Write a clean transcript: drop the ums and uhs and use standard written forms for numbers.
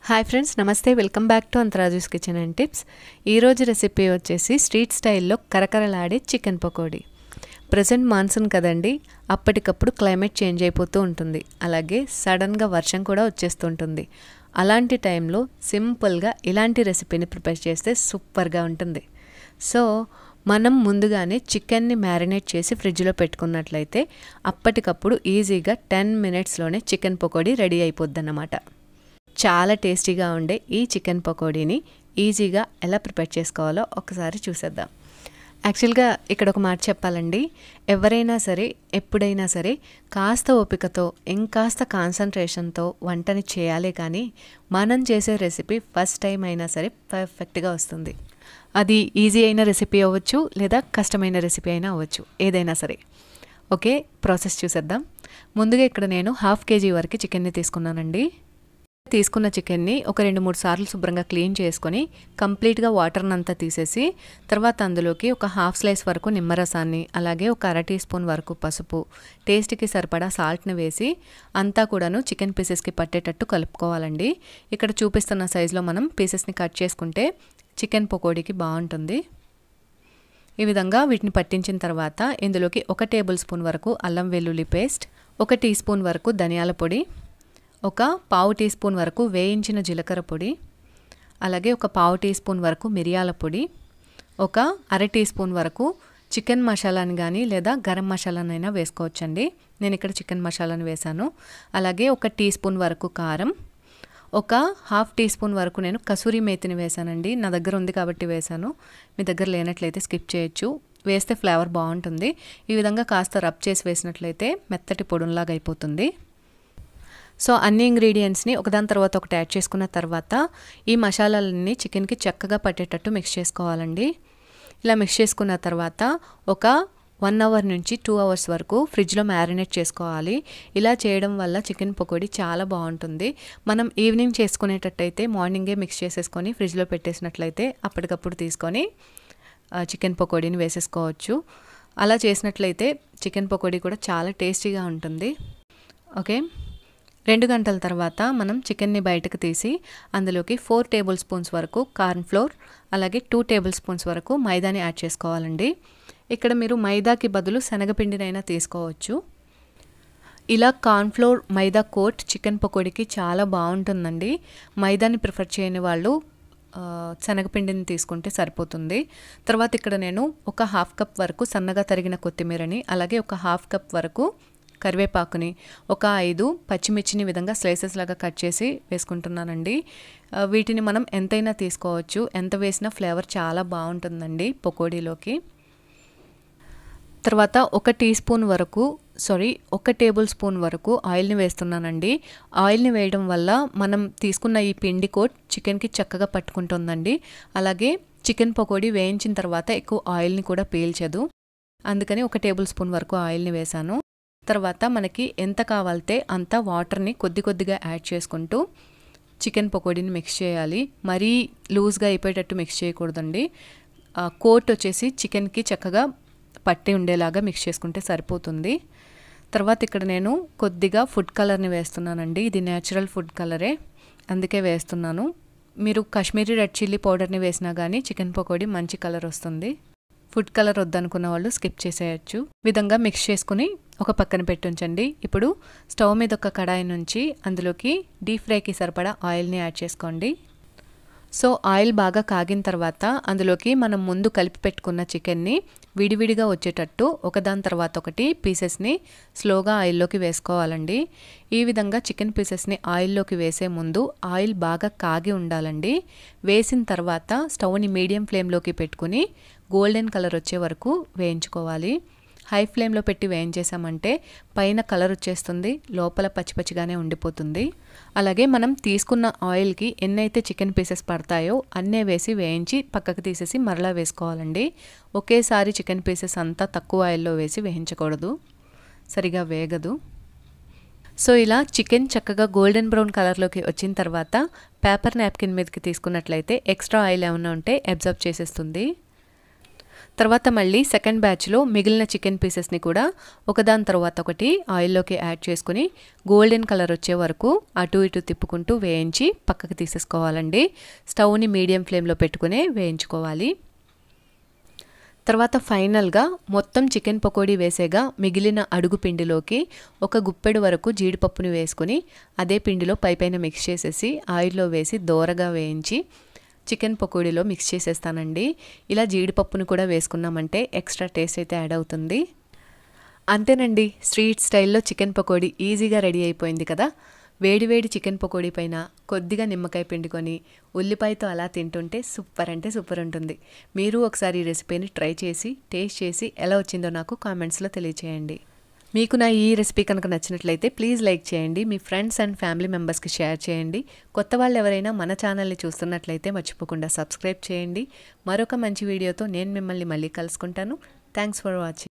Hi friends, నమస్తే. Welcome back to అంతరాజూస్ kitchen and tips. ఈరోజు రెసిపీ వచ్చేసి స్ట్రీట్ స్టైల్లో కరకరలాడే చికెన్ పకోడీ. ప్రజెంట్ మాన్సూన్ కదండి, అప్పటికప్పుడు క్లైమేట్ చేంజ్ అయిపోతూ ఉంటుంది. అలాగే సడన్గా వర్షం కూడా వచ్చేస్తుంటుంది. అలాంటి టైంలో సింపుల్గా ఇలాంటి రెసిపీని ప్రిపేర్ చేస్తే సూపర్గా ఉంటుంది. సో మనం ముందుగానే చికెన్ని మ్యారినేట్ చేసి ఫ్రిడ్జ్లో పెట్టుకున్నట్లయితే అప్పటికప్పుడు ఈజీగా 10 మినిట్స్లోనే చికెన్ పకోడీ రెడీ అయిపోద్ది అన్నమాట. చాలా టేస్టీగా ఉండే ఈ చికెన్ పకోడీని ఈజీగా ఎలా ప్రిపేర్ చేసుకోవాలో ఒకసారి చూసేద్దాం. యాక్చువల్గా ఇక్కడ ఒక మాట చెప్పాలండి, ఎవరైనా సరే ఎప్పుడైనా సరే కాస్త ఓపికతో ఇంకాస్త కాన్సన్ట్రేషన్తో వంటని చేయాలి, కానీ మనం చేసే రెసిపీ ఫస్ట్ టైం అయినా సరే పర్ఫెక్ట్గా వస్తుంది. అది ఈజీ అయిన రెసిపీ అవ్వచ్చు, లేదా కష్టమైన రెసిపీ అయినా అవ్వచ్చు, ఏదైనా సరే. ఓకే, ప్రాసెస్ చూసేద్దాం. ముందుగా ఇక్కడ నేను 1/2 kg వరకు చికెన్ని తీసుకున్నానండి. తీసుకున్న చికెన్ని ఒక 2-3 సార్లు శుభ్రంగా క్లీన్ చేసుకొని కంప్లీట్గా వాటర్ని అంతా తీసేసి తర్వాత అందులోకి ఒక 1/2 స్లైస్ వరకు నిమ్మరసాన్ని, అలాగే ఒక 1/2 టీ స్పూన్ వరకు పసుపు, టేస్ట్కి సరిపడా సాల్ట్ని వేసి అంతా కూడాను చికెన్ పీసెస్కి పట్టేటట్టు కలుపుకోవాలండి. ఇక్కడ చూపిస్తున్న సైజులో మనం పీసెస్ని కట్ చేసుకుంటే చికెన్ పకోడీకి బాగుంటుంది. ఈ విధంగా వీటిని పట్టించిన తర్వాత ఇందులోకి 1 టేబుల్ స్పూన్ వరకు అల్లం వెల్లుల్లి పేస్ట్, 1 టీ స్పూన్ వరకు ధనియాల పొడి, ఒక 1/2 టీ స్పూన్ వరకు వేయించిన జీలకర్ర పొడి, అలాగే ఒక 1/2 టీ స్పూన్ వరకు మిరియాల పొడి, ఒక 1/2 టీ స్పూన్ వరకు చికెన్ మసాలాని కానీ లేదా గరం మసాలానైనా వేసుకోవచ్చండి. నేను ఇక్కడ చికెన్ మసాలాని వేశాను. అలాగే 1 టీ స్పూన్ వరకు కారం, ఒక 1/2 టీ స్పూన్ వరకు నేను కసూరి మేతిని వేశానండి. నా దగ్గర ఉంది కాబట్టి వేశాను, మీ దగ్గర లేనట్లయితే స్కిప్ చేయొచ్చు. వేస్తే ఫ్లేవర్ బాగుంటుంది. ఈ విధంగా కాస్త రబ్ చేసి వేసినట్లయితే మెత్తటి పొడుంలాగా అయిపోతుంది. సో అన్ని ఇంగ్రీడియంట్స్ని ఒకదాని తర్వాత ఒకటి యాడ్ చేసుకున్న తర్వాత ఈ మసాలాలన్నీ చికెన్కి చక్కగా పట్టేటట్టు మిక్స్ చేసుకోవాలండి. ఇలా మిక్స్ చేసుకున్న తర్వాత ఒక 1 అవర్ నుంచి 2 అవర్స్ వరకు ఫ్రిడ్జ్లో మ్యారినేట్ చేసుకోవాలి. ఇలా చేయడం వల్ల చికెన్ పకోడీ చాలా బాగుంటుంది. మనం ఈవినింగ్ చేసుకునేటట్టయితే మార్నింగే మిక్స్ చేసేసుకొని ఫ్రిడ్జ్లో పెట్టేసినట్లయితే అప్పటికప్పుడు తీసుకొని చికెన్ పకోడీని వేసేసుకోవచ్చు. అలా చేసినట్లయితే చికెన్ పకోడీ కూడా చాలా టేస్టీగా ఉంటుంది. ఓకే, 2 గంటల తర్వాత మనం చికెన్ని బయటకు తీసి అందులోకి 4 టేబుల్ స్పూన్స్ వరకు కార్న్ ఫ్లోర్, అలాగే 2 టేబుల్ స్పూన్స్ వరకు మైదాని యాడ్ చేసుకోవాలండి. ఇక్కడ మీరు మైదాకి బదులు శనగపిండినైనా తీసుకోవచ్చు. ఇలా కార్న్ ఫ్లోర్ మైదా కోట్ చికెన్ పకోడీకి చాలా బాగుంటుందండి. మైదాని ప్రిఫర్ చేయని వాళ్ళు శనగపిండిని తీసుకుంటే సరిపోతుంది. తర్వాత ఇక్కడ నేను ఒక 1/2 కప్ వరకు సన్నగా తరిగిన కొత్తిమీరని, అలాగే ఒక 1/2 కప్ వరకు కరివేపాకుని, ఒక 5 పచ్చిమిర్చిని విధంగా స్లైసెస్ లాగా కట్ చేసి వేసుకుంటున్నానండి. వీటిని మనం ఎంతైనా తీసుకోవచ్చు, ఎంత వేసినా ఫ్లేవర్ చాలా బాగుంటుందండి పకోడీలోకి. తర్వాత 1 టేబుల్ స్పూన్ వరకు ఆయిల్ని వేస్తున్నానండి. ఆయిల్ని వేయడం వల్ల మనం తీసుకున్న ఈ పిండి కోట్ చికెన్కి చక్కగా పట్టుకుంటుందండి. అలాగే చికెన్ పకోడీ వేయించిన తర్వాత ఎక్కువ ఆయిల్ని కూడా పీల్చదు. అందుకని 1 టేబుల్ స్పూన్ వరకు ఆయిల్ని వేశాను. తర్వాత మనకి ఎంత కావాలితే అంత వాటర్ని కొద్దిగా యాడ్ చేసుకుంటూ చికెన్ పకోడీని మిక్స్ చేయాలి. మరీ లూజ్గా అయిపోయేటట్టు మిక్స్ చేయకూడదండి. కోట్ వచ్చేసి చికెన్కి చక్కగా పట్టి ఉండేలాగా మిక్స్ చేసుకుంటే సరిపోతుంది. తర్వాత ఇక్కడ నేను కొద్దిగా ఫుడ్ కలర్ని వేస్తున్నానండి. ఇది న్యాచురల్ ఫుడ్ కలరే, అందుకే వేస్తున్నాను. మీరు కాశ్మీరీ రెడ్ చిల్లీ పౌడర్ని వేసినా కానీ చికెన్ పకోడీ మంచి కలర్ వస్తుంది. ఫుడ్ కలర్ వద్దనుకున్న వాళ్ళు స్కిప్ చేసేయచ్చు. విధంగా మిక్స్ చేసుకుని ఒక పక్కన పెట్టుంచండి. ఇప్పుడు స్టవ్ మీద ఒక కడాయి నుంచి అందులోకి డీప్ ఫ్రైకి సరిపడా ఆయిల్ని యాడ్ చేసుకోండి. సో ఆయిల్ బాగా కాగిన తర్వాత అందులోకి మనం ముందు కలిపి పెట్టుకున్న చికెన్ని విడివిడిగా వచ్చేటట్టు ఒకదాని తర్వాత ఒకటి పీసెస్ని స్లోగా ఆయిల్లోకి వేసుకోవాలండి. ఈ విధంగా చికెన్ పీసెస్ని ఆయిల్లోకి వేసే ముందు ఆయిల్ బాగా కాగి ఉండాలండి. వేసిన తర్వాత స్టవ్ని మీడియం ఫ్లేమ్లోకి పెట్టుకుని గోల్డెన్ కలర్ వచ్చే వరకు వేయించుకోవాలి. హై ఫ్లేమ్లో పెట్టి వేయించేసామంటే పైన కలర్ వచ్చేస్తుంది, లోపల పచ్చిగానే ఉండిపోతుంది. అలాగే మనం తీసుకున్న ఆయిల్కి ఎన్నైతే చికెన్ పీసెస్ పడతాయో అన్నే వేసి వేయించి పక్కకు తీసేసి మరలా వేసుకోవాలండి. ఒకేసారి చికెన్ పీసెస్ అంతా తక్కువ ఆయిల్లో వేసి వేయించకూడదు, సరిగా వేగదు. సో ఇలా చికెన్ చక్కగా గోల్డెన్ బ్రౌన్ కలర్లోకి వచ్చిన తర్వాత పేపర్ నాప్కిన్ మీదకి తీసుకున్నట్లయితే ఎక్స్ట్రా ఆయిల్ ఏమైనా ఉంటే అబ్జర్బ్ చేసేస్తుంది. తర్వాత మళ్ళీ సెకండ్ బ్యాచ్లో మిగిలిన చికెన్ పీసెస్ని కూడా ఒకదాని తర్వాత ఒకటి ఆయిల్లోకి యాడ్ చేసుకుని గోల్డెన్ కలర్ వచ్చే వరకు అటు ఇటు తిప్పుకుంటూ వేయించి పక్కకు తీసేసుకోవాలండి. స్టవ్ని మీడియం ఫ్లేమ్లో పెట్టుకునే వేయించుకోవాలి. తర్వాత ఫైనల్గా మొత్తం చికెన్ పకోడీ వేసేగా మిగిలిన అడుగు పిండిలోకి ఒక గుప్పెడు వరకు జీడిపప్పుని వేసుకొని అదే పిండిలో పైపైన మిక్స్ చేసేసి ఆయిల్లో వేసి దోరగా వేయించి చికెన్ పకోడీలో మిక్స్ చేసేస్తానండి. ఇలా జీడిపప్పును కూడా వేసుకున్నామంటే ఎక్స్ట్రా టేస్ట్ అయితే యాడ్ అవుతుంది. అంతేనండి, స్ట్రీట్ స్టైల్లో చికెన్ పకోడీ ఈజీగా రెడీ అయిపోయింది కదా. వేడివేడి చికెన్ పకోడీ పైన కొద్దిగా నిమ్మకాయ పిండుకొని ఉల్లిపాయతో అలా తింటుంటే సూపర్ అంటే సూపర్ ఉంటుంది. మీరు ఒకసారి ఈ రెసిపీని ట్రై చేసి టేస్ట్ చేసి ఎలా వచ్చిందో నాకు కామెంట్స్లో తెలియచేయండి. మీకు నా ఈ రెసిపీ కనుక నచ్చినట్లయితే ప్లీజ్ లైక్ చేయండి, మీ ఫ్రెండ్స్ అండ్ ఫ్యామిలీ మెంబర్స్కి షేర్ చేయండి. కొత్త వాళ్ళు ఎవరైనా మన ఛానల్ని చూస్తున్నట్లయితే మర్చిపోకుండా సబ్స్క్రైబ్ చేయండి. మరొక మంచి వీడియోతో నేను మిమ్మల్ని మళ్ళీ కలుసుకుంటాను. Thanks for watching.